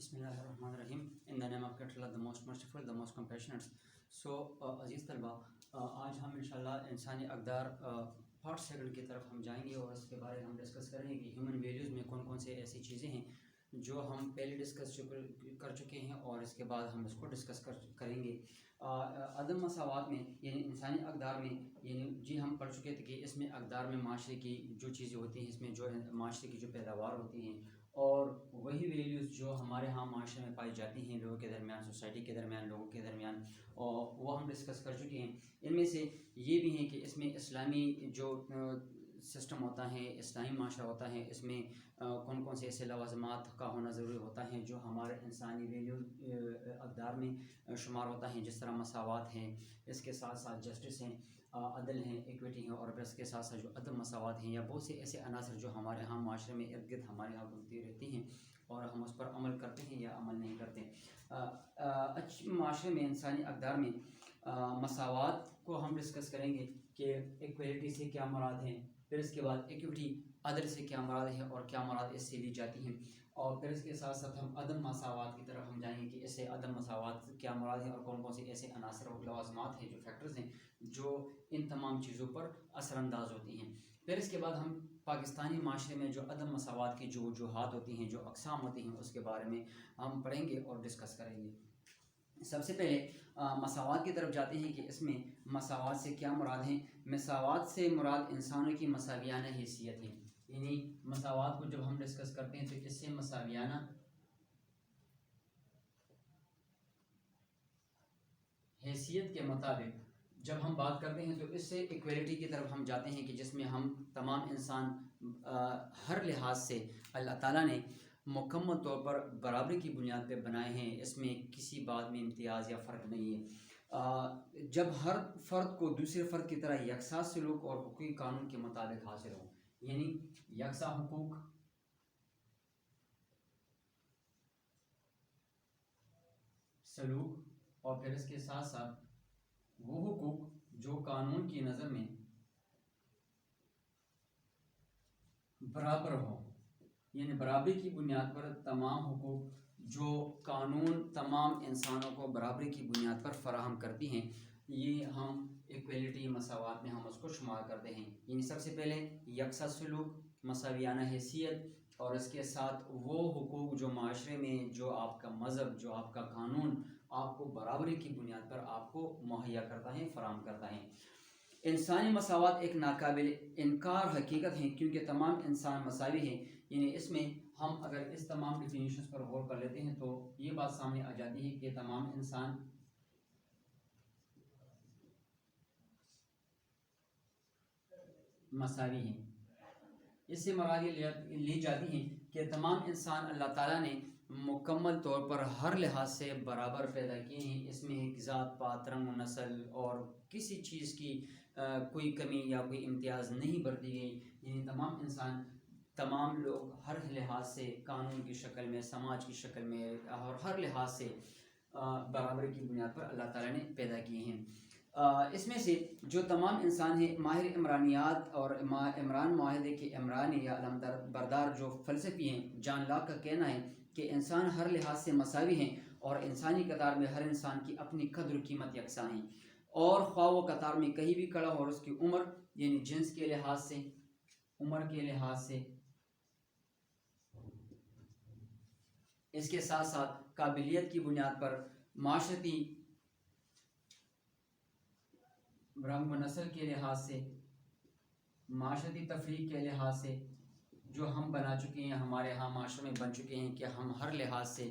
Bismillahirrahmanirrahim. In the name of Allah, the most merciful, the most compassionate. So, عزیز طلبہ، آج ہم انشاءاللہ انسانی اقدار پارٹ سیکنڈ کی طرف ہم جائیں گے اور اس کے بارے میں ہم ڈسکس کریں گے کہ ہیومن ویلیوز میں کون کون سے ایسی چیزیں ہیں جو ہم پہلے ڈسکس کر چکے ہیں اور اس کے بعد ہم اس کو ڈسکس کریں گے. عدم مساوات میں یعنی انسانی اقدار میں یعنی ہم پڑھ چکے تھے کہ اس میں اقدار میں معاشرے کی جو چیزیں ہوتی ہیں، اس میں جو معاشرے کی جو پیداوار ہوتی ہیں اور وہی ویلیوز جو ہمارے ہاں معاشرے میں پائی جاتی ہیں لوگوں کے درمیان، سوسائٹی کے درمیان، لوگوں کے درمیان، اور وہ ہم ڈسکس کر چکے ہیں. ان میں سے یہ بھی ہیں کہ اس میں اسلامی جو سسٹم ہوتا ہے، اسلامی معاشرہ ہوتا ہے، اس میں کون کون سے ایسے لوازمات کا ہونا ضروری ہوتا ہے جو ہمارے انسانی ویلیوز اقدار میں شمار ہوتا ہے، جس طرح مساوات ہیں، اس کے ساتھ ساتھ جسٹس ہیں، عدل ہیں، ایکویٹی ہیں، اور اس کے ساتھ ساتھ جو عدم مساوات ہیں یا بہت سے ایسے عناصر جو ہمارے ہاں معاشرے میں ارد گرد ہمارے ہاں گھومتی رہتی ہیں اور ہم اس پر عمل کرتے ہیں یا عمل نہیں کرتے. اچھے معاشرے میں انسانی اقدار میں مساوات کو ہم ڈسکس کریں گے کہ ایکویلٹی سے کیا مراد ہے، پھر اس کے بعد ایکویٹی عدل سے کیا مراد ہے اور کیا مراد اس سے لی جاتی ہیں، اور پھر اس کے ساتھ ساتھ ہم عدم مساوات کی طرف ہم جائیں گے کہ اس سے عدم مساوات کیا مراد ہے اور کون کون سے ایسے عناصر اور لوازمات ہیں جو فیکٹرز ہیں جو ان تمام چیزوں پر اثر انداز ہوتی ہیں. پھر اس کے بعد ہم پاکستانی معاشرے میں جو عدم مساوات کی جو وجوہات ہوتی ہیں، جو اقسام ہوتی ہیں، اس کے بارے میں ہم پڑھیں گے اور ڈسکس کریں گے. سب سے پہلے مساوات کی طرف جاتے ہیں کہ اس میں مساوات سے کیا مراد ہیں. مساوات سے مراد انسانوں کی مساویانہ حیثیت ہے. یعنی مساوات کو جب ہم ڈسکس کرتے ہیں تو اس سے مساویانہ حیثیت کے مطابق جب ہم بات کرتے ہیں تو اس سے ایکویلٹی کی طرف ہم جاتے ہیں کہ جس میں ہم تمام انسان ہر لحاظ سے اللہ تعالیٰ نے مکمل طور پر برابری کی بنیاد پہ بنائے ہیں. اس میں کسی بات میں امتیاز یا فرق نہیں ہے. جب ہر فرد کو دوسرے فرد کی طرح یکساں سلوک اور حقوقی قانون کے مطابق حاصل ہو، یعنی یکساں حقوق، سلوک، اور پھر اس کے ساتھ ساتھ وہ حقوق جو قانون کی نظر میں برابر ہو، یعنی برابری کی بنیاد پر تمام حقوق جو قانون تمام انسانوں کو برابری کی بنیاد پر فراہم کرتی ہیں، یہ ہم ایکویلٹی مساوات میں ہم اس کو شمار کرتے ہیں. یعنی سب سے پہلے یکساں سلوک، مساویانہ حیثیت، اور اس کے ساتھ وہ حقوق جو معاشرے میں جو آپ کا مذہب، جو آپ کا قانون آپ کو برابری کی بنیاد پر آپ کو مہیا کرتا ہے، فراہم کرتا ہے. انسانی مساوات ایک ناقابل انکار حقیقت ہے کیونکہ تمام انسان مساوی ہیں. یعنی اس میں ہم اگر اس تمام ڈیفینیشنز پر غور کر لیتے ہیں تو یہ بات سامنے آ جاتی ہے کہ تمام انسان مساوی ہیں. اس سے مراد یہ لی جاتی ہیں کہ تمام انسان اللہ تعالیٰ نے مکمل طور پر ہر لحاظ سے برابر پیدا کیے ہیں. اس میں ذات پات، رنگ و نسل اور کسی چیز کی کوئی کمی یا کوئی امتیاز نہیں برتی گئی. یعنی تمام انسان، تمام لوگ ہر لحاظ سے قانون کی شکل میں، سماج کی شکل میں اور ہر لحاظ سے برابری کی بنیاد پر اللہ تعالیٰ نے پیدا کیے ہیں. اس میں سے جو تمام انسان ہیں، ماہر عمرانیات اور عمران معاہدے کے عمرانی یا علم بردار جو فلسفی ہیں، جان لاک کا کہنا ہے کہ انسان ہر لحاظ سے مساوی ہیں اور انسانی قطار میں ہر انسان کی اپنی قدر و قیمت یکساں ہیں، اور خواہ وہ قطار میں کہیں بھی کھڑا ہو اور اس کی عمر یعنی جنس کے لحاظ سے، عمر کے لحاظ سے، اس کے ساتھ ساتھ قابلیت کی بنیاد پر، معاشرتی رنگ و نسل کے لحاظ سے، معاشرتی تفریق کے لحاظ سے جو ہم بنا چکے ہیں، ہمارے ہاں معاشرے میں بن چکے ہیں کہ ہم ہر لحاظ سے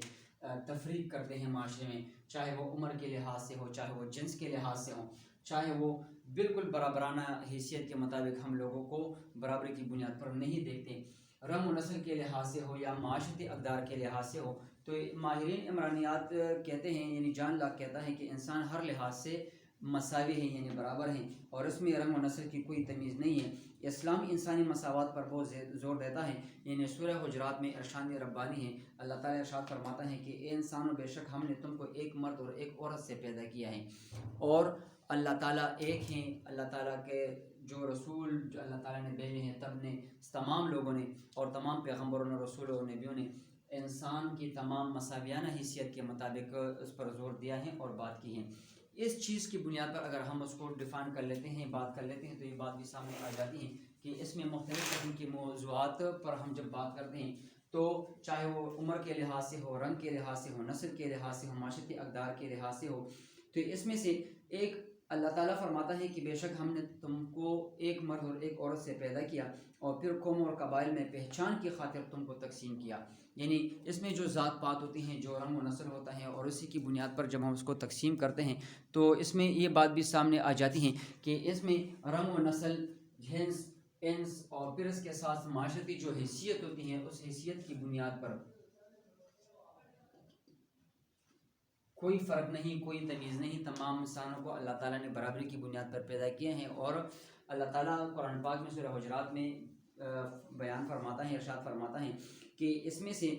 تفریق کرتے ہیں معاشرے میں، چاہے وہ عمر کے لحاظ سے ہو، چاہے وہ جنس کے لحاظ سے ہو، چاہے وہ بالکل برابرانہ حیثیت کے مطابق ہم لوگوں کو برابری کی بنیاد پر نہیں دیکھتے، رنگ و نسل کے لحاظ سے ہو یا معاشرتی اقدار کے لحاظ سے ہو. تو ماہرین عمرانیات کہتے ہیں، یعنی جان لاک کہتا ہے کہ انسان ہر لحاظ سے مساوی ہیں، یعنی برابر ہیں، اور اس میں رنگ و نسل کی کوئی تمیز نہیں ہے. اسلام انسانی مساوات پر بہت زور دیتا ہے. یعنی سورہ حجرات میں ارشاد ربانی ہے، اللہ تعالیٰ ارشاد فرماتا ہے کہ اے انسانوں، بے شک ہم نے تم کو ایک مرد اور ایک عورت سے پیدا کیا ہے، اور اللہ تعالیٰ ایک ہیں. اللہ تعالیٰ کے جو رسول جو اللہ تعالیٰ نے بھیجے ہیں تب نے تمام لوگوں نے اور تمام پیغمبروں نے، رسولوں، نبیوں نے انسان کی تمام مساویانہ حیثیت کے مطابق اس پر زور دیا ہے اور بات کی ہے۔ اس چیز کی بنیاد پر اگر ہم اس کو ڈیفائن کر لیتے ہیں، بات کر لیتے ہیں، تو یہ بات بھی سامنے آ جاتی ہے کہ اس میں مختلف قسم کے موضوعات پر ہم جب بات کرتے ہیں تو چاہے وہ عمر کے لحاظ سے ہو، رنگ کے لحاظ سے ہو، نسل کے لحاظ سے ہو، معاشرتی اقدار کے لحاظ سے ہو، تو اس میں سے ایک اللہ تعالیٰ فرماتا ہے کہ بے شک ہم نے تم کو ایک مرد اور ایک عورت سے پیدا کیا اور پھر قوم اور قبائل میں پہچان کی خاطر تم کو تقسیم کیا۔ یعنی اس میں جو ذات پات ہوتی ہیں، جو رنگ و نسل ہوتا ہے، اور اسی کی بنیاد پر جب ہم اس کو تقسیم کرتے ہیں تو اس میں یہ بات بھی سامنے آ جاتی ہے کہ اس میں رنگ و نسل، جنس، انس اور پھر اس کے ساتھ معاشرتی جو حیثیت ہوتی ہے، اس حیثیت کی بنیاد پر کوئی فرق نہیں، کوئی تمیز نہیں، تمام انسانوں کو اللہ تعالیٰ نے برابری کی بنیاد پر پیدا کیے ہیں۔ اور اللہ تعالیٰ قرآن پاک میں سورہ حجرات میں بیان فرماتا ہے، ارشاد فرماتا ہے کہ اس میں سے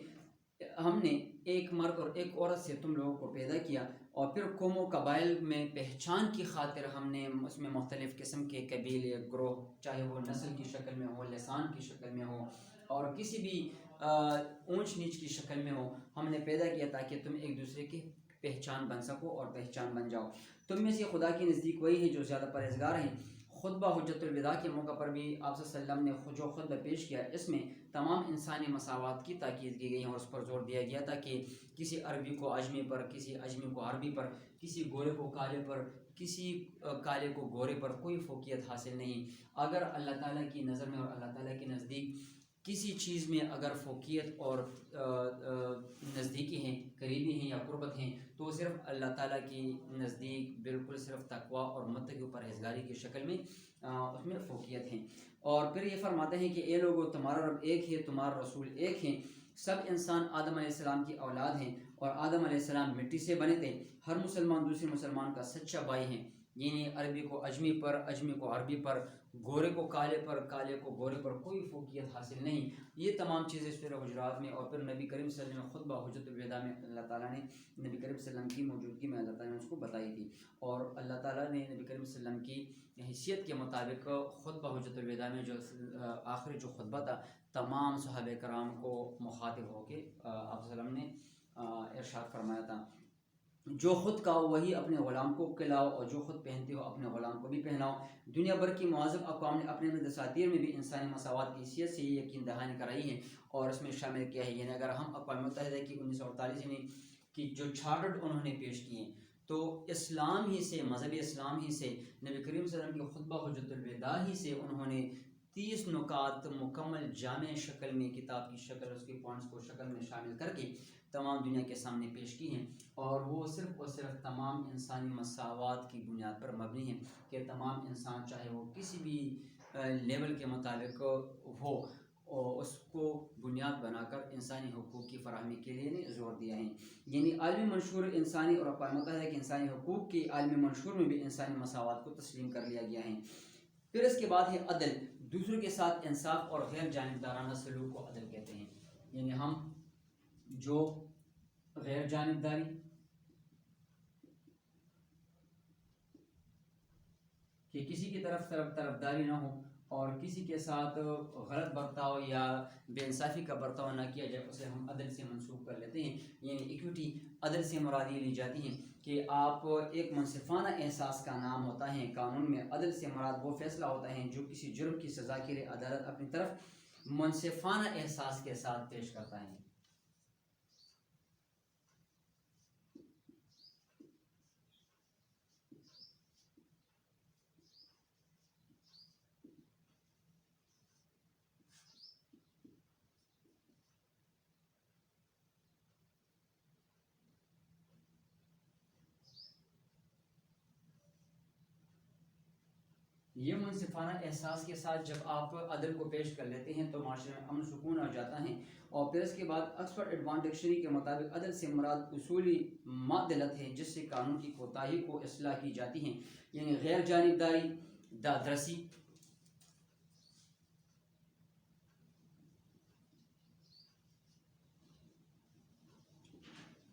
ہم نے ایک مرد اور ایک عورت سے تم لوگوں کو پیدا کیا اور پھر قوم و قبائل میں پہچان کی خاطر ہم نے اس میں مختلف قسم کے قبیلے، گروہ، چاہے وہ نسل کی شکل میں ہو، لسان کی شکل میں ہو اور کسی بھی اونچ نیچ کی شکل میں ہو، ہم نے پیدا کیا تاکہ تم ایک دوسرے کی پہچان بن سکو اور پہچان بن جاؤ۔ تم میں سے خدا کے نزدیک وہی ہے جو زیادہ پرہیزگار ہیں۔ خطبہ حجت الوداع کے موقع پر بھی آپ صلی اللہ علیہ وسلم نے جو خطبہ پیش کیا، اس میں تمام انسانی مساوات کی تاکید کی گئی ہے اور اس پر زور دیا گیا تھا کہ کسی عربی کو اجمی پر، کسی اجمی کو عربی پر، کسی گورے کو کالے پر، کسی کالے کو گورے پر کوئی فوقیت حاصل نہیں۔ اگر اللہ تعالیٰ کی نظر میں اور اللہ تعالیٰ کے نزدیک کسی چیز میں اگر فوقیت اور نزدیکی ہیں، قریبی ہیں یا قربت ہیں، تو صرف اللہ تعالیٰ کی نزدیک بالکل صرف تقویٰ اور متقی پرہیزگاری کی شکل میں اس میں فوقیت ہیں۔ اور پھر یہ فرماتے ہیں کہ اے لوگو، تمہارا رب ایک ہے، تمہارا رسول ایک ہے، سب انسان آدم علیہ السلام کی اولاد ہیں اور آدم علیہ السلام مٹی سے بنے تھے۔ ہر مسلمان دوسرے مسلمان کا سچا بھائی ہے، یعنی عربی کو اجمی پر، اجمی کو عربی پر، گورے کو کالے پر، کالے کو گورے پر کوئی فوقیت حاصل نہیں۔ یہ تمام چیزیں سورہ حجرات میں اور پھر نبی کریم صلی اللہ علیہ وسلم خطبہ حجت الوداع میں اللہ تعالیٰ نے نبی کریم صلی اللہ علیہ وسلم کی موجودگی میں اللہ تعالیٰ نے اس کو بتائی تھی، اور اللہ تعالیٰ نے نبی کریم صلی اللہ علیہ وسلم کی حیثیت کے مطابق خطبہ حجت الوداع میں جو آخری جو خطبہ تھا، تمام صحابہ کرام کو مخاطب ہو کے آپ صلی اللہ علیہ وسلم نے ارشاد فرمایا تھا، جو خود کھاؤ وہی اپنے غلام کو کھلاؤ اور جو خود پہنتے ہو اپنے غلام کو بھی پہناؤ۔ دنیا بھر کی معذب اقوام نے اپنے دساتیر میں بھی انسانی مساوات کی حیثیت سے یہ یقین دہانی کرائی ہے اور اس میں شامل کیا ہے۔ یعنی اگر ہم اقوام متحدہ کی 1948 کی جو چارٹر انہوں نے پیش کیے، تو اسلام ہی سے، مذہب اسلام ہی سے، نبی کریم صلی اللہ علیہ وسلم کی خطبہ حجت الوداع ہی سے انہوں نے 30 نکات مکمل جامع شکل میں، کتاب کی شکل، اس کے پوائنٹس کو شکل میں شامل کر کے تمام دنیا کے سامنے پیش کی ہیں، اور وہ صرف اور صرف تمام انسانی مساوات کی بنیاد پر مبنی ہیں کہ تمام انسان چاہے وہ کسی بھی لیول کے مطابق ہو، اور اس کو بنیاد بنا کر انسانی حقوق کی فراہمی کے لیے زور دیا ہے۔ یعنی عالمی منشور انسانی اور اقوام متحدہ کے انسانی حقوق کی عالمی منشور میں بھی انسانی مساوات کو تسلیم کر لیا گیا ہے۔ پھر اس کے بعد ہے عدل، دوسروں کے ساتھ انصاف اور غیر جانبدارانہ سلوک کو عدل کہتے ہیں۔ یعنی ہم جو غیر جانبداری، کہ کسی کی طرفداری نہ ہو اور کسی کے ساتھ غلط برتاؤ یا بے انصافی کا برتاؤ نہ کیا جائے، اسے ہم عدل سے منسوخ کر لیتے ہیں۔ یعنی ایکوٹی، عدل سے مراد یہ لی جاتی ہے کہ آپ ایک منصفانہ احساس کا نام ہوتا ہے قانون میں، عدل سے مراد وہ فیصلہ ہوتا ہے جو کسی جرم کی سزا کے لیے عدالت اپنی طرف منصفانہ احساس کے ساتھ پیش کرتا ہے۔ یہ منصفانہ احساس کے ساتھ جب آپ عدل کو پیش کر لیتے ہیں تو معاشرے میں امن سکون آ جاتا ہے۔ اور پھر اس کے بعد آکسفورڈ ایڈوانس ڈکشنری کے مطابق عدل سے مراد اصولی معدلت ہے جس سے قانون کی کوتاہی کو اصلاح کی جاتی ہے۔ یعنی غیر جانبداری، دادرسی،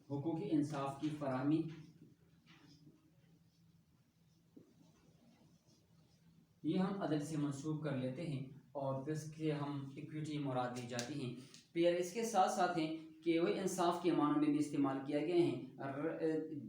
حقوقی انصاف کی فراہمی، یہ ہم عدل سے منسوخ کر لیتے ہیں اور پھر اس کے ہم ایکویٹی مراد دی جاتی ہیں۔ پھر اس کے ساتھ ساتھ ہیں کہ وہ انصاف کے معنوں میں بھی استعمال کیا گئے ہیں.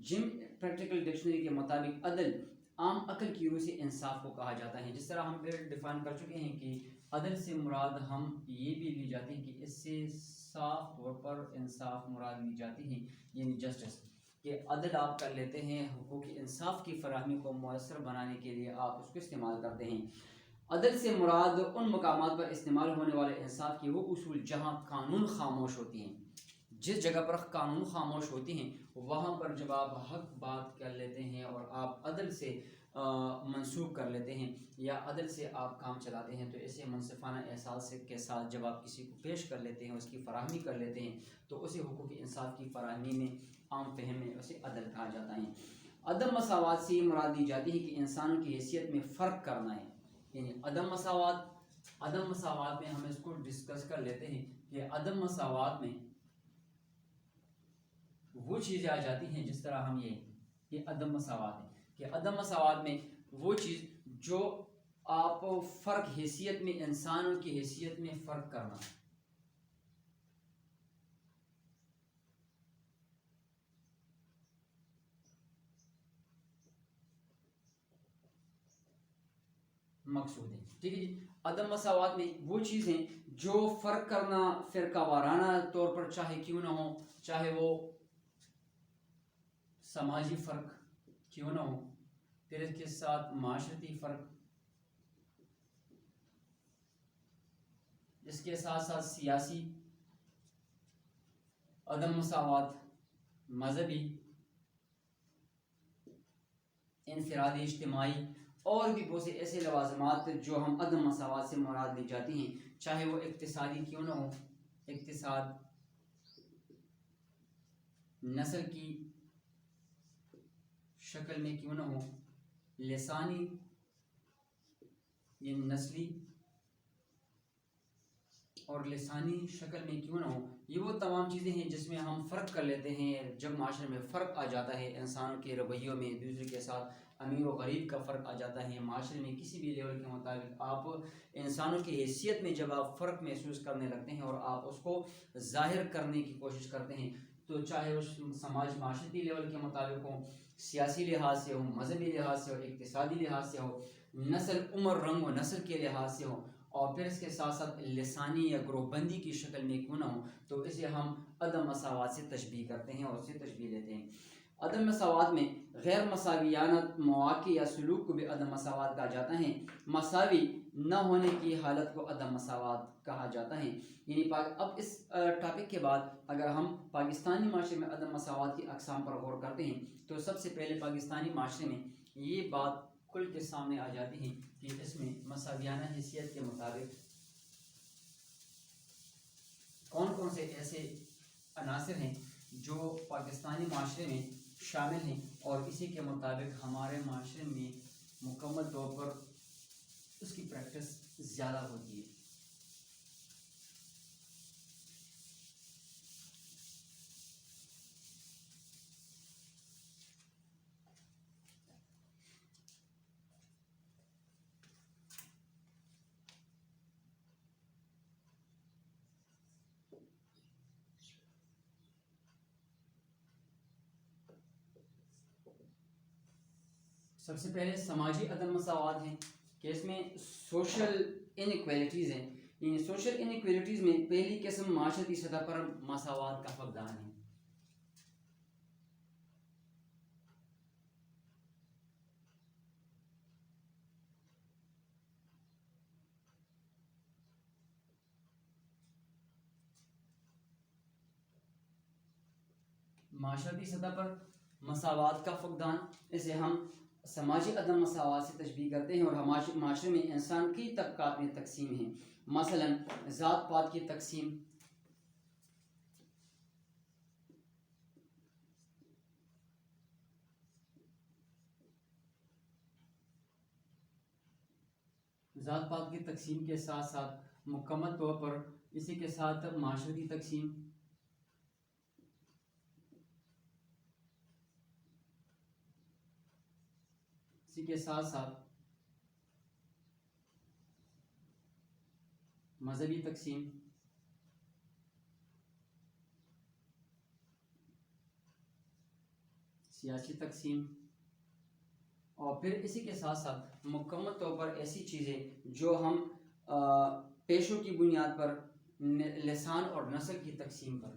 جم پریکٹیکل ڈکشنری کے مطابق عدل عام عقل کی روح سے انصاف کو کہا جاتا ہے. جس طرح ہم ڈیفائن کر چکے ہیں کہ عدل سے مراد ہم یہ بھی لی جاتی ہے کہ اس سے صاف طور پر انصاف مراد لی جاتی ہے، یعنی جسٹس، کہ عدل آپ کر لیتے ہیں، حقوق انصاف کی فراہمی کو مؤثر بنانے کے لیے آپ اس کو استعمال کرتے ہیں. عدل سے مراد ان مقامات پر استعمال ہونے والے انصاف کی وہ اصول جہاں قانون خاموش ہوتی ہیں. جس جگہ پر قانون خاموش ہوتی ہیں وہاں پر جب آپ حق بات کر لیتے ہیں اور آپ عدل سے منسوخ کر لیتے ہیں یا عدل سے آپ کام چلاتے ہیں، تو اسے منصفانہ احساس کے ساتھ جب آپ کسی کو پیش کر لیتے ہیں، اس کی فراہمی کر لیتے ہیں، تو اسے حقوق انصاف کی فراہمی میں عام فہم میں اسے عدل کہا جاتا ہے. عدم مساوات سے مراد دی جاتی ہے کہ انسان کی حیثیت میں فرق کرنا ہے. یعنی عدم مساوات میں ہم اس کو ڈسکس کر لیتے ہیں کہ عدم مساوات میں وہ چیزیں آ جاتی ہیں، جس طرح ہم یہ عدم مساوات ہے کہ عدم مساوات میں وہ چیز جو آپ فرق حیثیت میں، انسانوں کی حیثیت میں فرق کرنا. مقصود ہے، ٹھیک ہے جی. عدم مساوات میں وہ چیزیں جو فرق کرنا فرقہ وارانہ طور پر چاہے کیوں نہ ہو، چاہے وہ سماجی فرق کیوں نہ ہو، پھر اس کے ساتھ معاشرتی فرق، اس کے ساتھ ساتھ سیاسی عدم مساوات، مذہبی، انفرادی، اجتماعی، اور بھی بہت سے ایسے لوازمات جو ہم عدم مساوات سے مراد لی جاتی ہیں، چاہے وہ اقتصادی کیوں نہ ہو، اقتصاد، نسل کی شکل میں کیوں نہ ہو، لسانی یعنی نسلی اور لسانی شکل میں کیوں نہ ہو. یہ وہ تمام چیزیں ہیں جس میں ہم فرق کر لیتے ہیں. جب معاشرے میں فرق آ جاتا ہے، انسانوں کے رویوں میں دوسرے کے ساتھ امیر و غریب کا فرق آ جاتا ہے، معاشرے میں کسی بھی لیول کے مطابق آپ انسانوں کی حیثیت میں جب آپ فرق محسوس کرنے لگتے ہیں اور آپ اس کو ظاہر کرنے کی کوشش کرتے ہیں، تو چاہے وہ سماج معاشرتی لیول کے مطابق ہو، سیاسی لحاظ سے ہو، مذہبی لحاظ سے ہو، اقتصادی لحاظ سے ہو، نسل، عمر، رنگ و نسل کے لحاظ سے ہو، اور پھر اس کے ساتھ ساتھ لسانی یا گروہ بندی کی شکل میں کیوں نہ ہو، تو اسے ہم عدم مساوات سے تشبیہ کرتے ہیں اور اسے تشبیہ لیتے ہیں. عدم مساوات میں غیر مساویانہ مواقع یا سلوک کو بھی عدم مساوات کہا جاتا ہے. مساوی نہ ہونے کی حالت کو عدم مساوات کہا جاتا ہے. یعنی اب اس ٹاپک کے بعد اگر ہم پاکستانی معاشرے میں عدم مساوات کی اقسام پر غور کرتے ہیں، تو سب سے پہلے پاکستانی معاشرے میں یہ بات کھل کے سامنے آ جاتی ہے کہ اس میں مساویانہ حیثیت کے مطابق کون کون سے ایسے عناصر ہیں جو پاکستانی معاشرے میں شامل ہیں، اور اسی کے مطابق ہمارے معاشرے میں مکمل طور پر اس کی پریکٹس زیادہ ہوتی ہے. سب سے پہلے سماجی عدم مساوات ہیں کہ اس میں سوشل انیکویلٹیز ہیں. یعنی سوشل انیکویلٹیز میں پہلی قسم معاشرتی سطح پر مساوات کا فقدان ہے. معاشرتی سطح پر مساوات کا فقدان، اسے ہم سماجی عدم مساوات سے تشبیہ کرتے ہیں. اور معاشرے میں انسان کی طبقات میں تقسیم ہیں، مثلا ذات پات کی تقسیم، ذات پات کی تقسیم کے ساتھ ساتھ مکمل طور پر اسی کے ساتھ معاشرتی تقسیم، اسی کے ساتھ ساتھ مذہبی تقسیم، سیاسی تقسیم، اور پھر اسی کے ساتھ ساتھ مکمل طور پر ایسی چیزیں جو ہم پیشوں کی بنیاد پر، لسان اور نسل کی تقسیم پر،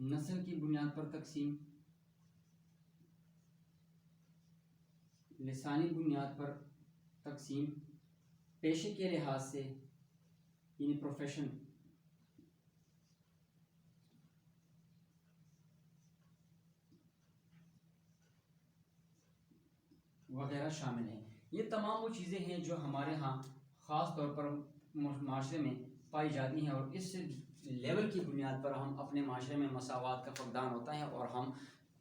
نسل کی بنیاد پر تقسیم، لسانی بنیاد پر تقسیم، پیشے کے لحاظ سے یعنی پروفیشن، وغیرہ شامل ہیں۔ یہ تمام وہ چیزیں ہیں جو ہمارے ہاں خاص طور پر معاشرے میں پائی جاتی ہیں، اور اس لیول کی بنیاد پر ہم اپنے معاشرے میں مساوات کا فقدان ہوتا ہے اور ہم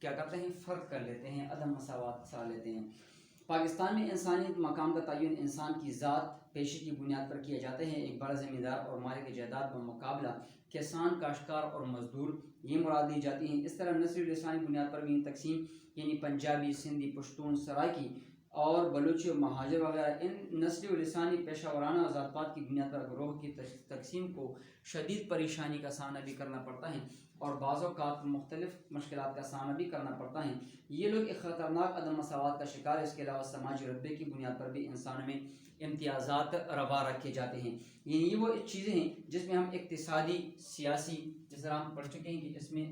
کیا کرتے ہیں، فرق کر لیتے ہیں، عدم مساوات سا لیتے ہیں۔ پاکستان میں انسانی مقام کا تعین انسان کی ذات پیشے کی بنیاد پر کیا جاتے ہیں۔ ایک بڑا زمیندار اور مالک جائیداد بمقابلہ کسان، کاشتکار اور مزدور یہ مراد لی جاتی ہیں۔ اس طرح نسلی و لسانی بنیاد پر بھی تقسیم یعنی پنجابی، سندھی، پشتون، سرائکی اور بلوچی و مہاجر وغیرہ، ان نسلی و لسانی پیشہ ورانہ ذات پات کی بنیاد پر گروہ کی تقسیم کو شدید پریشانی کا سامنا بھی کرنا پڑتا ہے اور بعض اوقات مختلف مشکلات کا سامنا بھی کرنا پڑتا ہے۔ یہ لوگ ایک خطرناک عدم مساوات کا شکار ہے۔ اس کے علاوہ سماجی رتبے کی بنیاد پر بھی انسانوں میں امتیازات روا رکھے جاتے ہیں۔ یہ وہ چیزیں ہیں جس میں ہم اقتصادی، سیاسی، جس طرح ہم پڑھ چکے ہیں کہ اس میں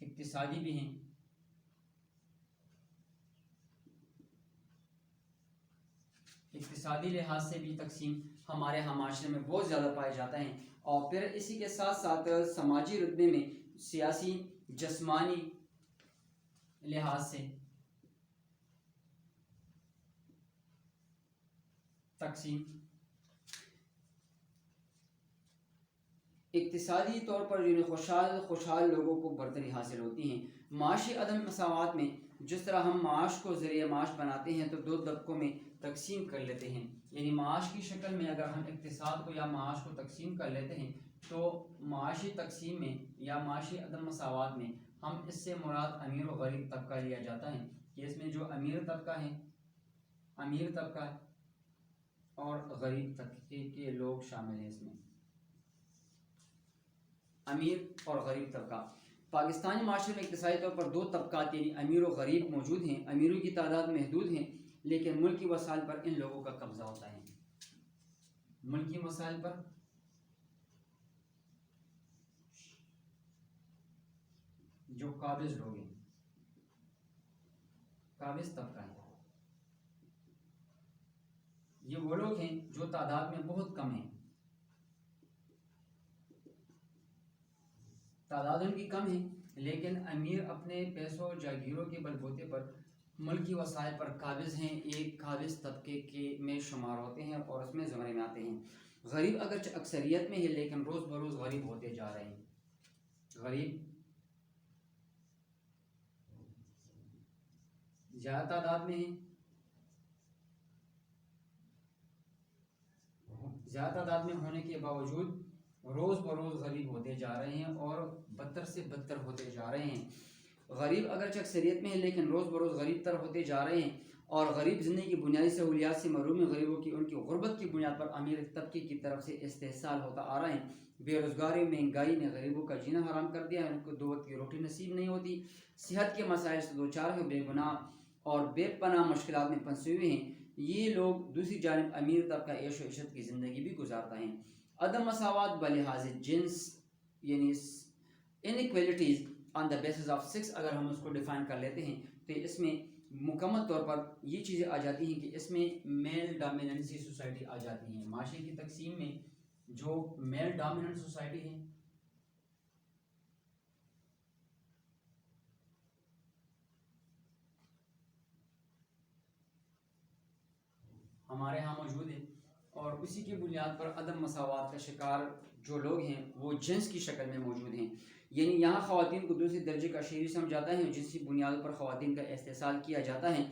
اقتصادی بھی ہیں، اقتصادی لحاظ سے بھی تقسیم ہمارے ہم معاشرے میں بہت زیادہ پائے جاتا ہے، اور پھر اسی کے ساتھ ساتھ سماجی رتبے میں سیاسی، جسمانی لحاظ سے تقسیم، اقتصادی طور پر یعنی خوشحال لوگوں کو برتری حاصل ہوتی ہیں۔ معاشی عدم مساوات میں جس طرح ہم معاش کو ذریعہ معاش بناتے ہیں تو دو طبقوں میں تقسیم کر لیتے ہیں، یعنی معاش کی شکل میں اگر ہم اقتصاد کو یا معاش کو تقسیم کر لیتے ہیں تو معاشی تقسیم میں یا معاشی عدم مساوات میں ہم اس سے مراد امیر و غریب طبقہ لیا جاتا ہے کہ اس میں جو امیر طبقہ ہے، امیر طبقہ اور غریب طبقے کے لوگ شامل ہیں۔ اس میں امیر اور غریب طبقہ، پاکستانی معاشرے میں اقتصادی طور پر دو طبقات یعنی امیر و غریب موجود ہیں۔ امیروں کی تعداد محدود ہیں لیکن ملکی وسائل پر ان لوگوں کا قبضہ ہوتا ہے۔ ملکی وسائل پر جو قابض لوگ ہیں، قابض طبقہ ہے، یہ وہ لوگ ہیں جو تعداد میں بہت کم ہیں، تعداد ان کی کم ہے لیکن امیر اپنے پیسوں جاگیروں کے بل بوتے پر ملکی وسائل پر قابض ہیں، ایک قابض طبقے کے میں شمار ہوتے ہیں اور اس میں زمرے میں آتے ہیں۔ غریب اگرچہ اکثریت میں ہے لیکن روز بروز غریب ہوتے جا رہے ہیں، غریب زیادہ تعداد میں ہیں، زیادہ تعداد میں ہونے کے باوجود روز بروز غریب ہوتے جا رہے ہیں اور بدتر سے بدتر ہوتے جا رہے ہیں۔ غریب اگرچہ اکثریت میں ہے لیکن روز بروز غریب تر ہوتے جا رہے ہیں اور غریب زندگی کی بنیادی سہولیات سے محروم ہیں۔ غریبوں کی ان کی غربت کی بنیاد پر امیر طبقے کی طرف سے استحصال ہوتا آ رہا ہے۔ بے روزگاری، مہنگائی نے غریبوں کا جینا حرام کر دیا ہے، ان کو دو وقت کی روٹی نصیب نہیں ہوتی، صحت کے مسائل سے دوچار ہیں، بے گناہ اور بے پناہ مشکلات میں پھنسے ہوئے ہیں۔ یہ لوگ دوسری جانب امیر طبقہ عیش و عشرت کی زندگی بھی گزارتا ہے۔ عدم مساوات بلحاظ جنس یعنی انیکویلٹیز آن دا بیسس آف سیکس اگر ہم اس کو ڈیفائن کر لیتے ہیں تو اس میں مکمل طور پر یہ چیزیں آ جاتی ہیں کہ اس میں میل ڈومیننسی سوسائٹی آ جاتی ہیں۔ معاشرے کی تقسیم میں جو میل ڈومیننٹ سوسائٹی ہے ہمارے ہاں موجود ہے، اور اسی کی بنیاد پر عدم مساوات کا شکار جو لوگ ہیں وہ جنس کی شکل میں موجود ہیں، یعنی یہاں خواتین کو دوسری درجے کا شہری سمجھا جاتا ہے، جنسی بنیادوں پر خواتین کا استحصال کیا جاتا ہے۔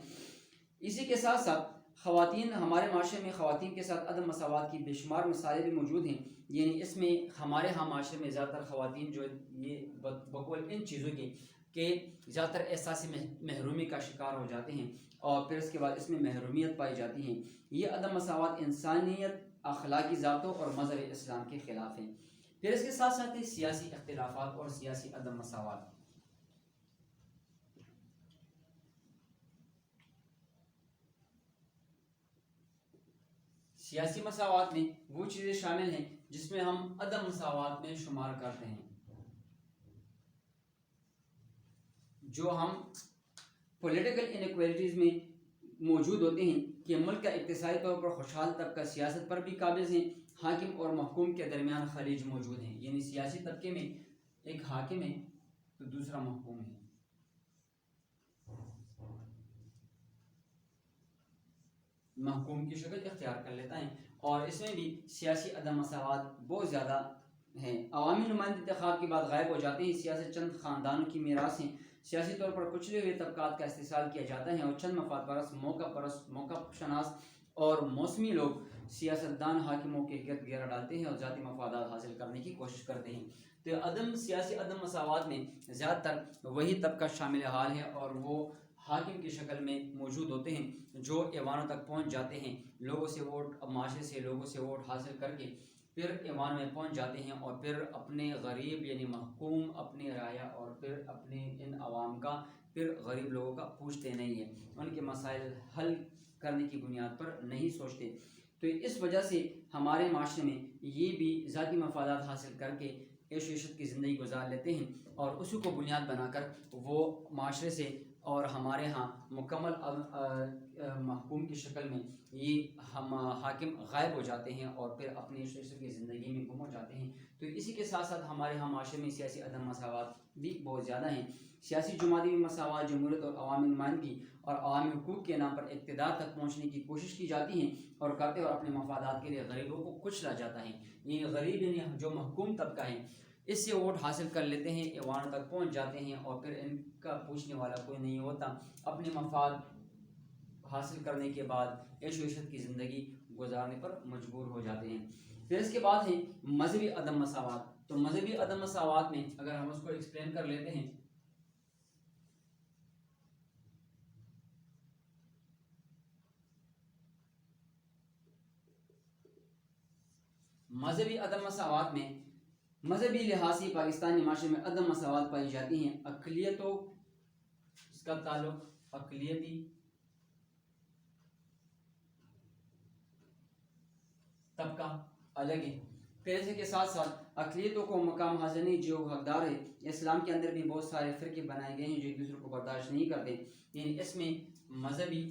اسی کے ساتھ ساتھ خواتین، ہمارے معاشرے میں خواتین کے ساتھ عدم مساوات کی بے شمار مثالیں بھی موجود ہیں، یعنی اس میں ہمارے ہاں معاشرے میں زیادہ تر خواتین جو یہ بقول ان چیزوں کے کہ زیادہ تر احساسی محرومی کا شکار ہو جاتے ہیں اور پھر اس کے بعد اس میں محرومیت پائی جاتی ہے۔ یہ عدم مساوات انسانیت اخلاقی ضابطوں اور مذہب اسلام کے خلاف ہیں۔ پھر اس کے ساتھ ساتھ ہیں سیاسی اختلافات اور سیاسی عدم مساوات۔ سیاسی مساوات میں وہ چیزیں شامل ہیں جس میں ہم عدم مساوات میں شمار کرتے ہیں، جو ہم پولیٹیکل انیکویلٹیز میں موجود ہوتے ہیں کہ ملک کا اقتصادی طور پر خوشحال طبقہ سیاست پر بھی قابض ہیں، حاکم اور محکوم کے درمیان خلیج موجود ہیں، یعنی سیاسی طبقے میں ایک حاکم ہے تو دوسرا محکوم ہے۔ محکوم کی شکل اختیار کر لیتا ہے، اور اس میں بھی سیاسی عدم مساوات بہت زیادہ ہیں۔ عوامی نمائندہ انتخاب کے بعد غائب ہو جاتے ہیں، سیاست چند خاندانوں کی میراث ہیں، سیاسی طور پر کچلے ہوئے طبقات کا استحصال کیا جاتا ہے، اور چند مفاد پرست، موقع شناس اور موسمی لوگ سیاستدان حاکموں کے گرد گھیرا ڈالتے ہیں اور ذاتی مفادات حاصل کرنے کی کوشش کرتے ہیں۔ تو سیاسی عدم مساوات میں زیادہ تر وہی طبقہ شامل حال ہے، اور وہ حاکم کی شکل میں موجود ہوتے ہیں جو ایوانوں تک پہنچ جاتے ہیں، لوگوں سے ووٹ، معاشرے سے لوگوں سے ووٹ حاصل کر کے پھر ایوان میں پہنچ جاتے ہیں، اور پھر اپنے غریب یعنی محکوم، اپنے رعایا اور پھر اپنے ان عوام کا، پھر غریب لوگوں کا پوچھتے نہیں ہیں، ان کے مسائل حل کرنے کی بنیاد پر نہیں سوچتے۔ تو اس وجہ سے ہمارے معاشرے میں یہ بھی ذاتی مفادات حاصل کر کے عیش و عشرت کی زندگی گزار لیتے ہیں، اور اسی کو بنیاد بنا کر وہ معاشرے سے اور ہمارے ہاں مکمل محکوم کی شکل میں یہ ہم حاکم غائب ہو جاتے ہیں، اور پھر اپنی عیش و عشرت کی زندگی میں گم ہو جاتے ہیں۔ تو اسی کے ساتھ ساتھ ہمارے ہاں معاشرے میں سیاسی عدم مساوات بھی بہت زیادہ ہیں۔ سیاسی جماعتی مساوات، جمہوریت اور عوامی نمائندگی اور عوامی حقوق کے نام پر اقتدار تک پہنچنے کی کوشش کی جاتی ہیں، اور اپنے مفادات کے لیے غریبوں کو کچلا جاتا ہے۔ یہ غریب یعنی جو محکوم طبقہ ہے، اس سے ووٹ حاصل کر لیتے ہیں، ایوانوں تک پہنچ جاتے ہیں، اور پھر ان کا پوچھنے والا کوئی نہیں ہوتا، اپنے مفاد حاصل کرنے کے بعد عیش و عشرت کی زندگی گزارنے پر مجبور ہو جاتے ہیں۔ پھر اس کے بعد ہے مذہبی عدم مساوات۔ تو مذہبی عدم مساوات میں اگر ہم اس کو ایکسپلین کر لیتے ہیں، مذہبی عدم مساوات میں مذہبی لحاظ سے پاکستانی معاشرے میں عدم مساوات پائی جاتی ہیں۔ اقلیتوں، اس کا تعلق اقلیتی طبقہ الگ ہے، پھر اسی کے ساتھ ساتھ اقلیتوں کو مقام حاصل نہیں جو حقدار ہے۔ اسلام کے اندر بھی بہت سارے فرقے بنائے گئے ہیں جو ایک دوسرے کو برداشت نہیں کرتے، یعنی اس میں مذہبی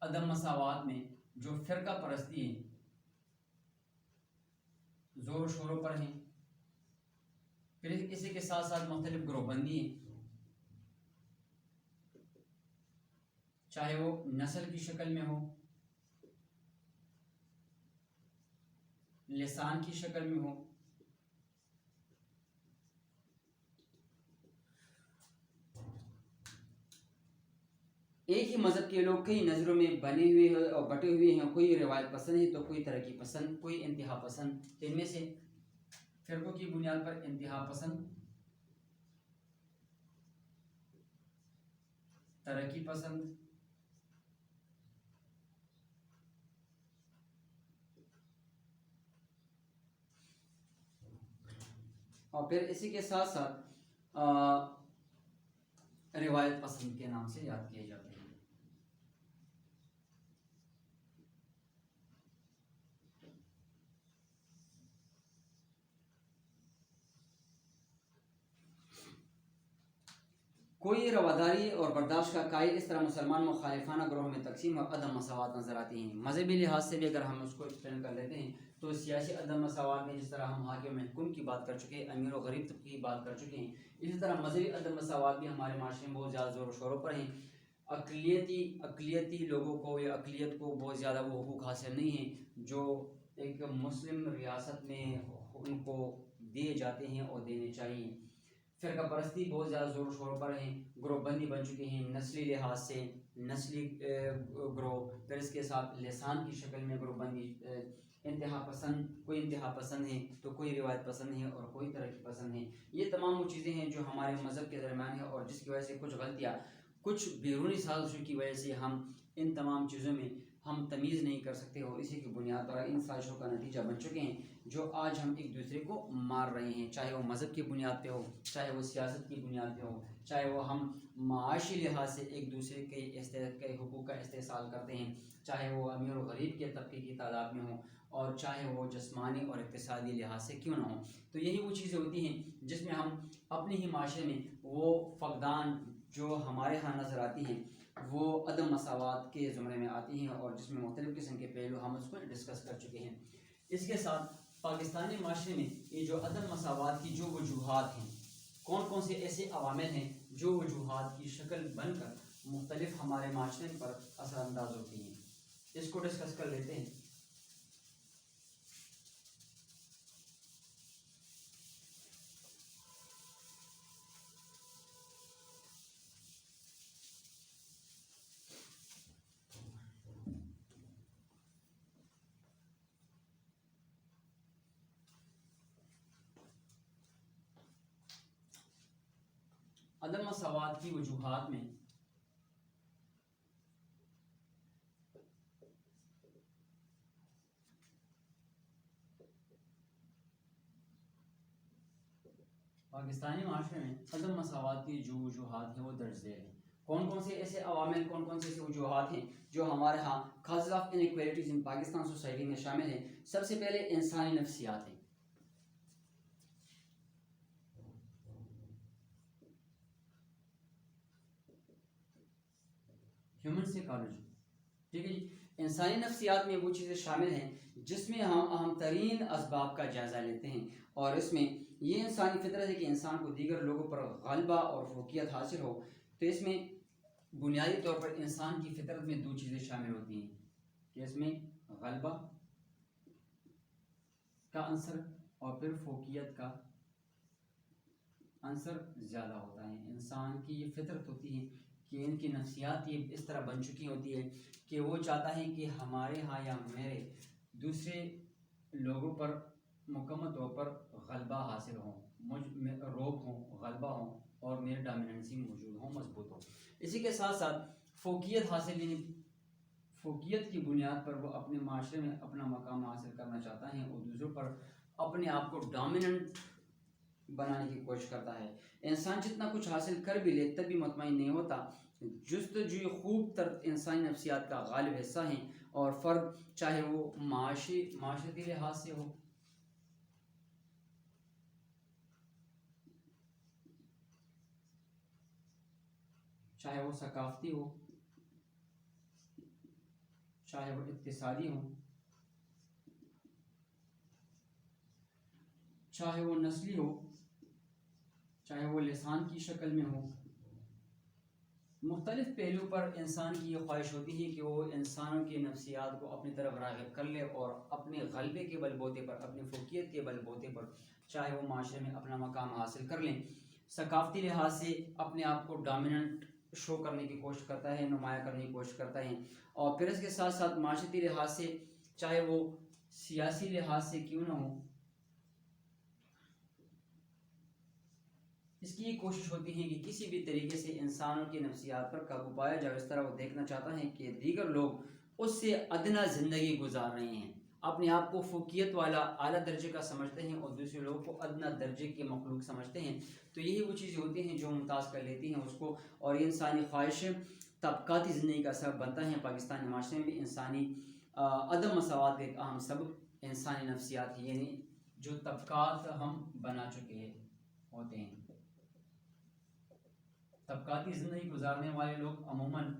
عدم مساوات میں جو فرقہ پرستی ہے زور و شوروں پر ہیں، پھر اسی کے ساتھ ساتھ مختلف گروہ بندی ہیں، چاہے وہ نسل کی شکل میں ہو، لسان کی شکل میں ہو، ایک ہی مذہب کے لوگ کئی نظروں میں بنے ہوئے ہیں اور بٹے ہوئے ہیں، کوئی روایت پسند ہے تو کوئی ترقی پسند، کوئی انتہا پسند۔ ان میں سے فرقوں کی بنیاد پر انتہا پسند، ترقی پسند، اور پھر اسی کے ساتھ ساتھ روایت پسند کے نام سے یاد کیے جاتے ہیں۔ کوئی رواداری اور برداشت کا قائل، اس طرح مسلمان مخالفانہ گروہوں میں تقسیم اور عدم مساوات نظر آتی ہیں۔ مذہبی لحاظ سے بھی اگر ہم اس کو ایکسپلین کر لیتے ہیں تو سیاسی عدم مساوات میں جس طرح ہم حاکم محکوم کی بات کر چکے ہیں، امیر و غریب طبقے کی بات کر چکے ہیں، اسی طرح مذہبی عدم مساوات بھی ہمارے معاشرے میں بہت زیادہ زور و شوروں پر ہیں۔ اقلیتی لوگوں کو یا اقلیت کو بہت زیادہ وہ حقوق حاصل نہیں ہیں جو ایک مسلم ریاست میں ان کو دیے جاتے ہیں اور دینے چاہیے۔ فرقہ پرستی بہت زیادہ زور و شور پر ہیں، گروہ بندی بن چکے ہیں، نسلی لحاظ سے نسلی گروہ، پھر اس کے ساتھ لسان کی شکل میں گروہ بندی، انتہا پسند، کوئی انتہا پسند ہے تو کوئی روایت پسند ہے اور کوئی ترقی پسند ہے۔ یہ تمام وہ چیزیں ہیں جو ہمارے مذہب کے درمیان ہیں، اور جس کی وجہ سے کچھ غلطیاں، کچھ بیرونی سازشوں کی وجہ سے ہم ان تمام چیزوں میں ہم تمیز نہیں کر سکتے، اور اسی کی بنیاد پر ان سازشوں کا نتیجہ بن چکے ہیں جو آج ہم ایک دوسرے کو مار رہے ہیں، چاہے وہ مذہب کی بنیاد پہ ہو، چاہے وہ سیاست کی بنیاد پہ ہو، چاہے وہ ہم معاشی لحاظ سے ایک دوسرے کے حقوق کا استحصال کرتے ہیں، چاہے وہ امیر و غریب کے طبقے کی تعداد میں ہوں، اور چاہے وہ جسمانی اور اقتصادی لحاظ سے کیوں نہ ہوں۔ تو یہی وہ چیزیں ہوتی ہیں جس میں ہم اپنے ہی معاشرے میں وہ فقدان جو ہمارے ہاں نظر آتی ہیں وہ عدم مساوات کے زمرے میں آتی ہیں، اور جس میں مختلف قسم کے پہلو ہم اس کو ڈسکس کر چکے ہیں۔ اس کے ساتھ پاکستانی معاشرے میں یہ جو عدم مساوات کی جو وجوہات ہیں، کون کون سے ایسے عوامل ہیں جو وجوہات کی شکل بن کر مختلف ہمارے معاشرے پر اثر انداز ہوتی ہیں، اس کو ڈسکس کر لیتے ہیں۔ عدم مساوات کی وجوہات میں پاکستانی معاشرے میں عدم مساوات کی جو وجوہات ہیں وہ درج ذیل ہیں۔ کون کون سے ایسے عوامل، کون کون سے ایسے وجوہات ہیں جو ہمارے ہاں causes of inequalities in Pakistan society میں شامل ہیں؟ سب سے پہلے انسانی نفسیات ہیں۔ ہیومن سائیکالوجی، ٹھیک ہے جی۔ انسانی نفسیات میں وہ چیزیں شامل ہیں جس میں ہم اہم ترین اسباب کا جائزہ لیتے ہیں، اور اس میں یہ انسانی فطرت ہے کہ انسان کو دیگر لوگوں پر غلبہ اور فوقیت حاصل ہو۔ تو اس میں بنیادی طور پر انسان کی فطرت میں دو چیزیں شامل ہوتی ہیں کہ اس میں غلبہ کا عنصر اور پھر فوقیت کا عنصر زیادہ ہوتا ہے۔ انسان کی یہ فطرت ہوتی ہے کہ ان کی نفسیات یہ اس طرح بن چکی ہوتی ہے کہ وہ چاہتا ہے کہ ہمارے ہاں یا میرے دوسرے لوگوں پر مکمل طور پر غلبہ حاصل ہوں، روب ہوں، غلبہ ہوں، اور میرے ڈومیننسی موجود ہوں، مضبوط ہوں۔ اسی کے ساتھ ساتھ فوقیت حاصل، یعنی فوقیت کی بنیاد پر وہ اپنے معاشرے میں اپنا مقام حاصل کرنا چاہتا ہے اور دوسروں پر اپنے آپ کو ڈومیننٹ بنانے کی کوشش کرتا ہے۔ انسان جتنا کچھ حاصل کر بھی لے تب بھی مطمئن نہیں ہوتا۔ جستجوی خوب تر انسانی نفسیات کا غالب حصہ ہیں، اور فرد چاہے وہ معاشرتی لحاظ سے ہو، چاہے وہ ثقافتی ہو، چاہے وہ اقتصادی ہو، چاہے وہ نسلی ہو، چاہے وہ لسان کی شکل میں ہو، مختلف پہلو پر انسان کی یہ خواہش ہوتی ہے کہ وہ انسانوں کی نفسیات کو اپنی طرف راغب کر لے اور اپنے غلبے کے بل بوتے پر، اپنی فوقیت کے بل بوتے پر چاہے وہ معاشرے میں اپنا مقام حاصل کر لیں۔ ثقافتی لحاظ سے اپنے آپ کو ڈومیننٹ شو کرنے کی کوشش کرتا ہے، نمایاں کرنے کی کوشش کرتا ہے، اور پھر اس کے ساتھ ساتھ معاشرتی لحاظ سے چاہے وہ سیاسی لحاظ سے کیوں نہ ہو، اس کی یہ کوشش ہوتی ہے کہ کسی بھی طریقے سے انسانوں کی نفسیات پر قابو پایا جائے۔ اس طرح وہ دیکھنا چاہتا ہے کہ دیگر لوگ اس سے ادنا زندگی گزار رہے ہیں، اپنے آپ کو فوقیت والا اعلیٰ درجے کا سمجھتے ہیں اور دوسرے لوگوں کو ادنا درجے کے مخلوق سمجھتے ہیں۔ تو یہی وہ چیزیں ہوتی ہیں جو ممتاز کر لیتی ہیں اس کو، اور یہ انسانی خواہش طبقاتی زندگی کا سبب بنتا ہے۔ پاکستانی معاشرے میں انسانی عدم مساوات کا ایک اہم سبب انسانی نفسیات ہے، یعنی جو طبقات ہم بنا چکے ہوتے ہیں۔ طبقاتی زندگی گزارنے والے لوگ عموماً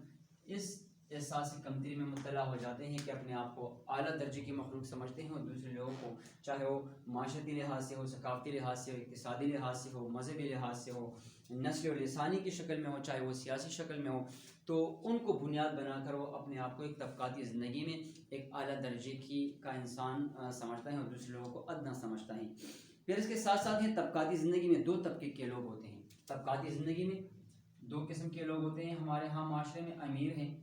اس احساس کمتری میں مبتلا ہو جاتے ہیں کہ اپنے آپ کو اعلیٰ درجے کی مخلوق سمجھتے ہیں، اور دوسرے لوگوں کو چاہے وہ معاشرتی لحاظ سے ہو، ثقافتی لحاظ سے ہو، اقتصادی لحاظ سے ہو، مذہبی لحاظ سے ہو، نسل و لسانی کی شکل میں ہو، چاہے وہ سیاسی شکل میں ہو، تو ان کو بنیاد بنا کر وہ اپنے آپ کو ایک طبقاتی زندگی میں ایک اعلیٰ درجے کا انسان سمجھتا ہے اور دوسرے لوگوں کو ادنا سمجھتا ہے۔ پھر اس کے ساتھ ساتھ ہی طبقاتی زندگی میں دو طبقے کے لوگ ہوتے ہیں۔ طبقاتی زندگی میں دو قسم کے لوگ ہوتے ہیں ہمارے ہاں معاشرے میں۔ امیر ہیں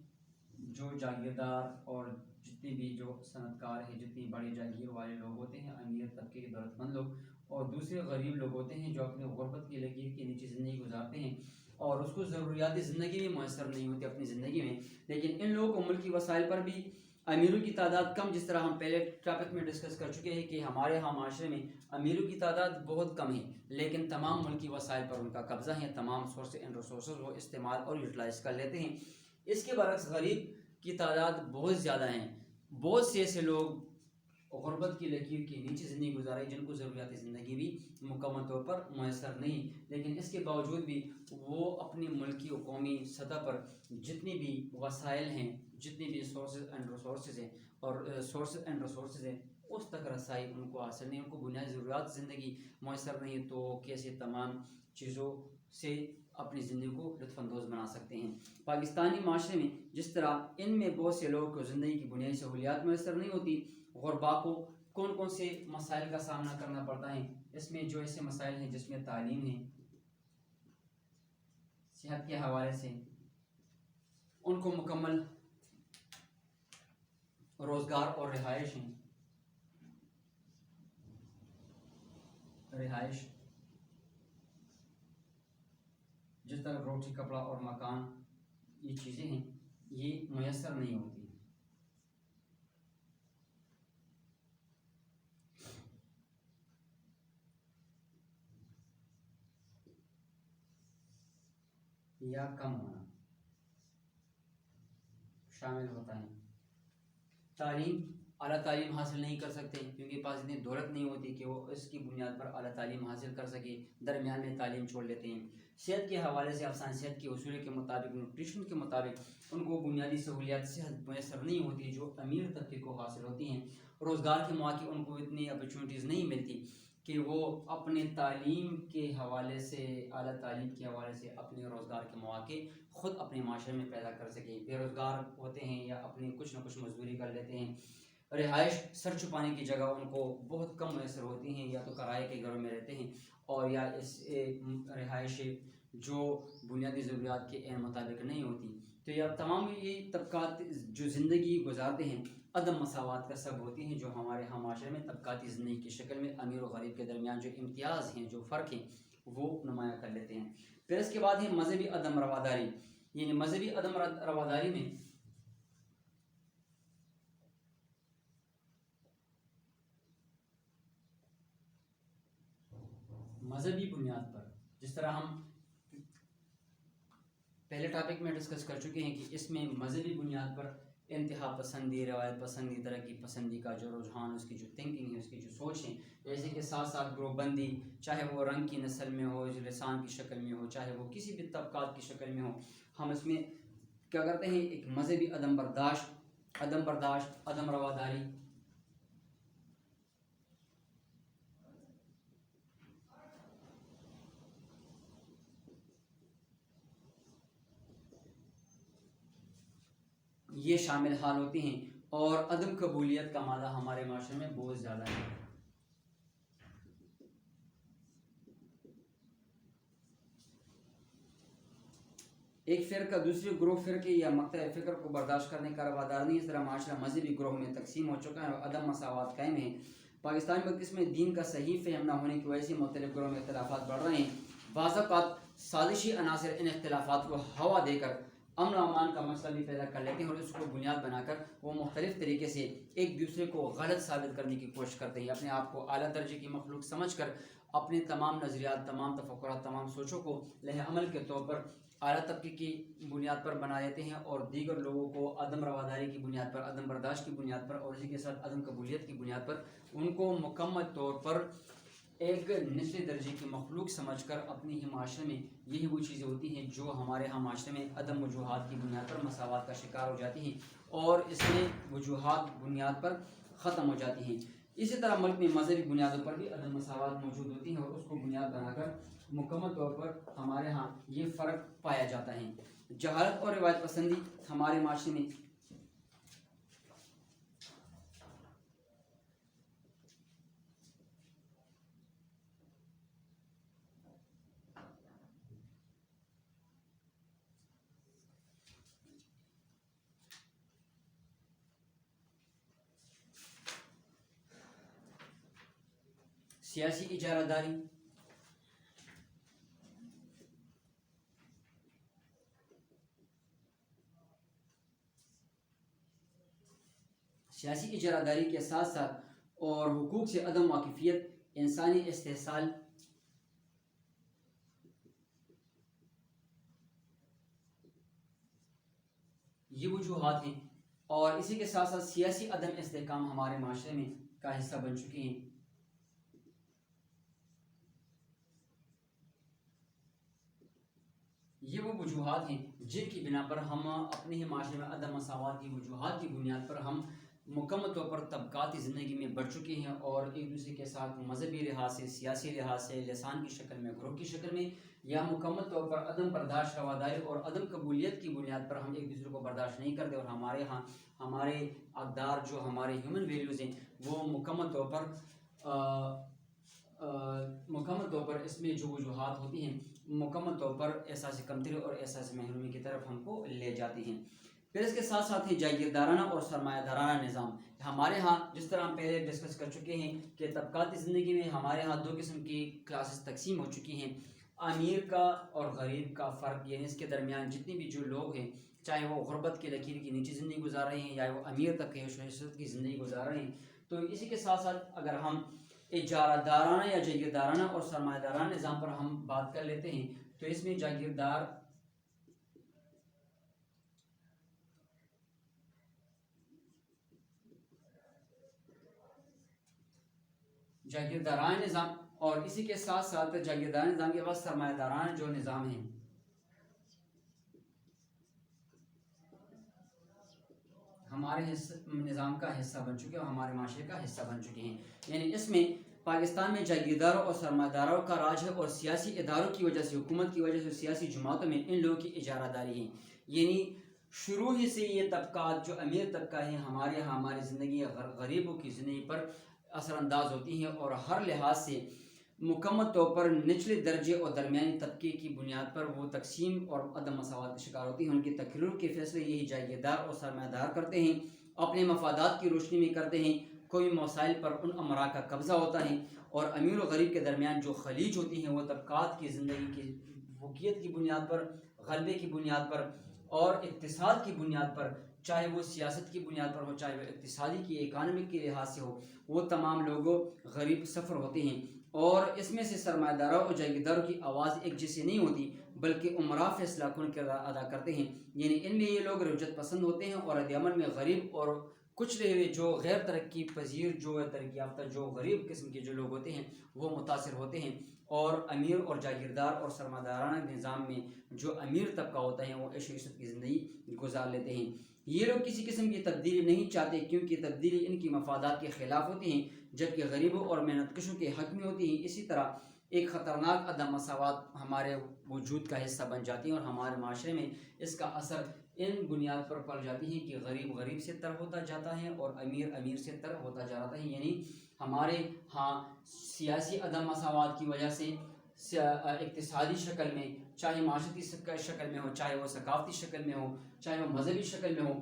جو جاگیردار اور جتنے بھی جو صنعت کار ہیں، جتنی بڑی جاگیر والے لوگ ہوتے ہیں، امیر طبقے کے دولت مند لوگ، اور دوسرے غریب لوگ ہوتے ہیں جو اپنے غربت کی لکیر کے نیچے زندگی گزارتے ہیں اور اس کو ضروریات زندگی بھی میسر نہیں ہوتی اپنی زندگی میں، لیکن ان لوگوں کو ملکی وسائل پر بھی امیروں کی تعداد کم، جس طرح ہم پہلے ٹاپک میں ڈسکس کر چکے ہیں کہ ہمارے ہاں معاشرے میں امیروں کی تعداد بہت کم ہے، لیکن تمام ملکی وسائل پر ان کا قبضہ ہے، تمام سورس اینڈ ریسورسز وہ استعمال اور یوٹیلائز کر لیتے ہیں۔ اس کے برعکس غریب کی تعداد بہت زیادہ ہیں، بہت سے ایسے لوگ غربت کی لکیر کے نیچے زندگی گزارے جن کو ضروریات زندگی بھی مکمل طور پر میسر نہیں، لیکن اس کے باوجود بھی وہ اپنی ملکی و قومی سطح پر جتنی بھی وسائل ہیں، جتنی بھی سورسز اینڈ ریسورسز ہیں، اس تک رسائی ان کو حاصل نہیں، ان کو بنیادی ضروریات زندگی میسر نہیں، تو کیسے تمام چیزوں سے اپنی زندگی کو لطف اندوز بنا سکتے ہیں۔ پاکستانی معاشرے میں جس طرح ان میں بہت سے لوگوں کو زندگی کی بنیادی سہولیات میسر نہیں ہوتی، غربا کو کون کون سے مسائل کا سامنا کرنا پڑتا ہے، اس میں جو ایسے مسائل ہیں جس میں تعلیم ہے، صحت کے حوالے سے ان کو مکمل روزگار اور رہائش ہیں، رہائش جس طرح روٹی، کپڑا اور مکان، یہ چیزیں ہیں، یہ میسر نہیں ہوتی۔ یا کم ہونا شامل ہوتا ہے۔ تعلیم، اعلیٰ تعلیم حاصل نہیں کر سکتے کیونکہ پاس اتنی دولت نہیں ہوتی کہ وہ اس کی بنیاد پر اعلیٰ تعلیم حاصل کر سکے، درمیان میں تعلیم چھوڑ لیتے ہیں۔ صحت کے حوالے سے افسانہ صحت کے اصول کے مطابق، نیوٹریشن کے مطابق ان کو بنیادی سہولیات صحت میسر نہیں ہوتی جو امیر طبقے کو حاصل ہوتی ہیں۔ روزگار کے مواقع ان کو اتنی اپرچونیٹیز نہیں ملتی کہ وہ اپنے تعلیم کے حوالے سے، اعلیٰ تعلیم کے حوالے سے اپنے روزگار کے مواقع خود اپنے معاشرے میں پیدا کر سکیں، بے روزگار ہوتے ہیں یا اپنی کچھ نہ کچھ مزدوری کر لیتے ہیں۔ رہائش، سر چھپانے کی جگہ ان کو بہت کم میسر ہوتی ہیں، یا تو کرائے کے گھروں میں رہتے ہیں اور یا اس رہائش جو بنیادی ضروریات کے عین مطابق نہیں ہوتی۔ تو یہ تمام یہ طبقات جو زندگی گزارتے ہیں عدم مساوات کا سبب ہوتی ہیں، جو ہمارے ہم معاشرے میں طبقاتی زندگی کی شکل میں امیر و غریب کے درمیان جو امتیاز ہیں، جو فرق ہیں، وہ نمایاں کر لیتے ہیں۔ پھر اس کے بعد ہے مذہبی عدم رواداری، یعنی مذہبی عدم رواداری میں مذہبی بنیاد پر، جس طرح ہم پہلے ٹاپک میں ڈسکس کر چکے ہیں کہ اس میں مذہبی بنیاد پر انتہا پسندی، روایت پسندی، ترقی پسندی کا جو رجحان، اس کی جو تھنکنگ ہے، اس کی جو سوچ ہے، جیسے کہ ساتھ ساتھ گروہ بندی، چاہے وہ رنگ کی نسل میں ہو، لسان کی شکل میں ہو، چاہے وہ کسی بھی طبقات کی شکل میں ہو، ہم اس میں کیا کرتے ہیں، ایک مذہبی عدم برداشت، عدم رواداری، یہ شامل حال ہوتے ہیں، اور عدم قبولیت کا مادہ ہمارے معاشرے میں بہت زیادہ ہے۔ ایک فرقہ دوسرے گروہ فرقے یا مقطع فکر کو برداشت کرنے کا روادار نہیں، اس طرح معاشرہ مذہبی گروہ میں تقسیم ہو چکا ہے اور عدم مساوات قائم ہے۔ پاکستان میں اس میں دین کا صحیح فہم نہ ہونے کی وجہ سے مختلف گروہوں میں اختلافات بڑھ رہے ہیں۔ بعض اوقات سازشی عناصر ان اختلافات کو ہوا دے کر امن و امان کا مسئلہ بھی پیدا کر لیتے ہیں، اور اس کو بنیاد بنا کر وہ مختلف طریقے سے ایک دوسرے کو غلط ثابت کرنے کی کوشش کرتے ہیں، اپنے آپ کو اعلیٰ درجے کی مخلوق سمجھ کر اپنے تمام نظریات، تمام تفکرات، تمام سوچوں کو لوح عمل کے طور پر اعلیٰ طبقے کی بنیاد پر بنا دیتے ہیں، اور دیگر لوگوں کو عدم رواداری کی بنیاد پر، عدم برداشت کی بنیاد پر، اور اسی کے ساتھ عدم قبولیت کی بنیاد پر ان کو مکمل طور پر ایک نچلے درجے کی مخلوق سمجھ کر اپنی ہی معاشرے میں یہی وہ چیزیں ہوتی ہیں جو ہمارے ہاں معاشرے میں عدم وجوہات کی بنیاد پر مساوات کا شکار ہو جاتی ہیں، اور اس میں وجوہات بنیاد پر ختم ہو جاتی ہیں۔ اسی طرح ملک میں مذہبی بنیادوں پر بھی عدم مساوات موجود ہوتی ہیں، اور اس کو بنیاد بنا کر مکمل طور پر ہمارے ہاں یہ فرق پایا جاتا ہے۔ جہالت اور روایت پسندی ہمارے معاشرے میں سیاسی اجارہ داری، سیاسی اجارہ داری کے ساتھ ساتھ اور حقوق سے عدم واقفیت، انسانی استحصال، یہ وجوہات ہیں، اور اسی کے ساتھ ساتھ سیاسی عدم استحکام ہمارے معاشرے میں کا حصہ بن چکی ہیں۔ یہ وہ وجوہات ہیں جن کی بنا پر ہم اپنے ہی معاشرے میں عدم مساوات کی وجوہات کی بنیاد پر ہم مکمل طور پر طبقاتی زندگی میں بڑھ چکے ہیں، اور ایک دوسرے کے ساتھ مذہبی لحاظ سے، سیاسی لحاظ سے، لسان کی شکل میں، گروہ کی شکل میں، یا مکمل طور پر عدم برداشت، رواداری اور عدم قبولیت کی بنیاد پر ہم ایک دوسرے کو برداشت نہیں کرتے، اور ہمارے اقدار جو ہمارے ہیومن ویلیوز ہیں وہ مکمل طور پر اس میں جو وجوہات ہوتی ہیں مکمل طور پر احساس کمتری اور احساس محرومی کی طرف ہم کو لے جاتی ہیں۔ پھر اس کے ساتھ ساتھ ہی جاگیردارانہ اور سرمایہ دارانہ نظام ہمارے ہاں، جس طرح ہم پہلے ڈسکس کر چکے ہیں کہ طبقاتی زندگی میں ہمارے ہاں دو قسم کی کلاسز تقسیم ہو چکی ہیں، امیر کا اور غریب کا فرق، یعنی اس کے درمیان جتنے بھی جو لوگ ہیں، چاہے وہ غربت کی لکیر کی نیچے زندگی گزار رہے ہیں یا وہ امیر تک حیثیت کی زندگی گزار رہے ہیں۔ تو اسی کے ساتھ ساتھ اگر ہم اجارہ دارانہ یا جاگیردارانہ اور سرمایہ دارانہ نظام پر ہم بات کر لیتے ہیں، تو اس میں جاگیردارانہ نظام، اور اسی کے ساتھ ساتھ جاگیردارانہ نظام کے بعد سرمایہ دارانہ جو نظام ہے ہمارے نظام کا حصہ بن چکے اور ہمارے معاشرے کا حصہ بن چکے ہیں۔ یعنی اس میں پاکستان میں جاگیرداروں اور سرمایہ داروں کا راج ہے، اور سیاسی اداروں کی وجہ سے، حکومت کی وجہ سے، سیاسی جماعتوں میں ان لوگوں کی اجارہ داری ہے۔ یعنی شروع ہی سے یہ طبقات جو امیر طبقہ ہیں ہمارے یہاں ہماری زندگی، غریبوں کی زندگی پر اثر انداز ہوتی ہیں، اور ہر لحاظ سے مکمل طور پر نچلے درجے اور درمیانی طبقے کی بنیاد پر وہ تقسیم اور عدم مساوات کا شکار ہوتی ہیں۔ ان کی تقرر کے فیصلے یہی جاگیردار اور سرمایہ دار کرتے ہیں، اپنے مفادات کی روشنی میں کرتے ہیں۔ کوئی مسائل پر ان امراء کا قبضہ ہوتا ہے، اور امیر و غریب کے درمیان جو خلیج ہوتی ہیں وہ طبقات کی زندگی کی فوقیت کی بنیاد پر، غلبے کی بنیاد پر اور اقتصاد کی بنیاد پر، چاہے وہ سیاست کی بنیاد پر ہو، چاہے وہ اقتصادی کی، اکانومی کے لحاظ سے ہو، وہ تمام لوگوں غریب سفر ہوتے ہیں۔ اور اس میں سے سرمایہ داروں اور جاگیرداروں کی آواز ایک جیسی نہیں ہوتی، بلکہ امراء فیصلہ کن کردار ادا کرتے ہیں۔ یعنی ان میں یہ لوگ رجعت پسند ہوتے ہیں، اور رد عمل میں غریب اور کچھ جو غیر ترقی پذیر، جو ترقی یافتہ، جو غریب قسم کے جو لوگ ہوتے ہیں وہ متاثر ہوتے ہیں، اور امیر اور جاگیردار اور سرمایہ دارانہ نظام میں جو امیر طبقہ ہوتا ہے وہ عیش و عشرت کی زندگی گزار لیتے ہیں۔ یہ لوگ کسی قسم کی تبدیلی نہیں چاہتے، کیونکہ تبدیلی ان کی مفادات کے خلاف ہوتی ہیں، جبکہ غریبوں اور محنت کشوں کے حق میں ہوتی ہیں۔ اسی طرح ایک خطرناک عدم مساوات ہمارے وجود کا حصہ بن جاتی ہیں، اور ہمارے معاشرے میں اس کا اثر ان بنیاد پر پڑ جاتی ہے کہ غریب غریب سے تر ہوتا جاتا ہے اور امیر امیر سے تر ہوتا جاتا ہے۔ یعنی ہمارے ہاں سیاسی عدم مساوات کی وجہ سے اقتصادی شکل میں، چاہے معاشرتی شکل میں ہو، چاہے وہ ثقافتی شکل میں ہو، چاہے وہ مذہبی شکل میں ہو،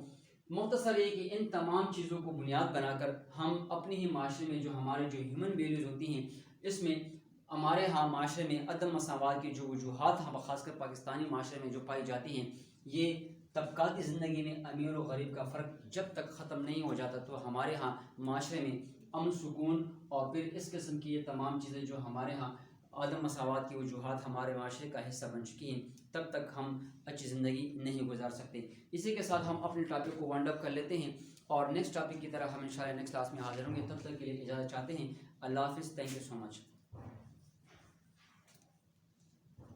مختصر یہ کہ ان تمام چیزوں کو بنیاد بنا کر ہم اپنے ہی معاشرے میں جو ہمارے جو ہیومن ویلیوز ہوتی ہیں، اس میں ہمارے ہاں معاشرے میں عدم مساوات کی جو وجوہات ہم خاص کر پاکستانی معاشرے میں جو پائی جاتی ہیں، یہ طبقاتی زندگی میں امیر و غریب کا فرق جب تک ختم نہیں ہو جاتا تو ہمارے ہاں معاشرے میں امن سکون، اور پھر اس قسم کی یہ تمام چیزیں جو ہمارے ہاں عدم مساوات کی وجوہات ہمارے معاشرے کا حصہ بن چکی ہیں، تب تک ہم اچھی زندگی نہیں گزار سکتے۔ اسی کے ساتھ ہم اپنے ٹاپک کو وائنڈ اپ کر لیتے ہیں، اور نیکسٹ ٹاپک کی طرح ہم انشاءاللہ نیکسٹ کلاس میں حاضر ہوں گے۔ تب تک کے لیے اجازت چاہتے ہیں۔ اللہ حافظ، تھینک یو سو مچ۔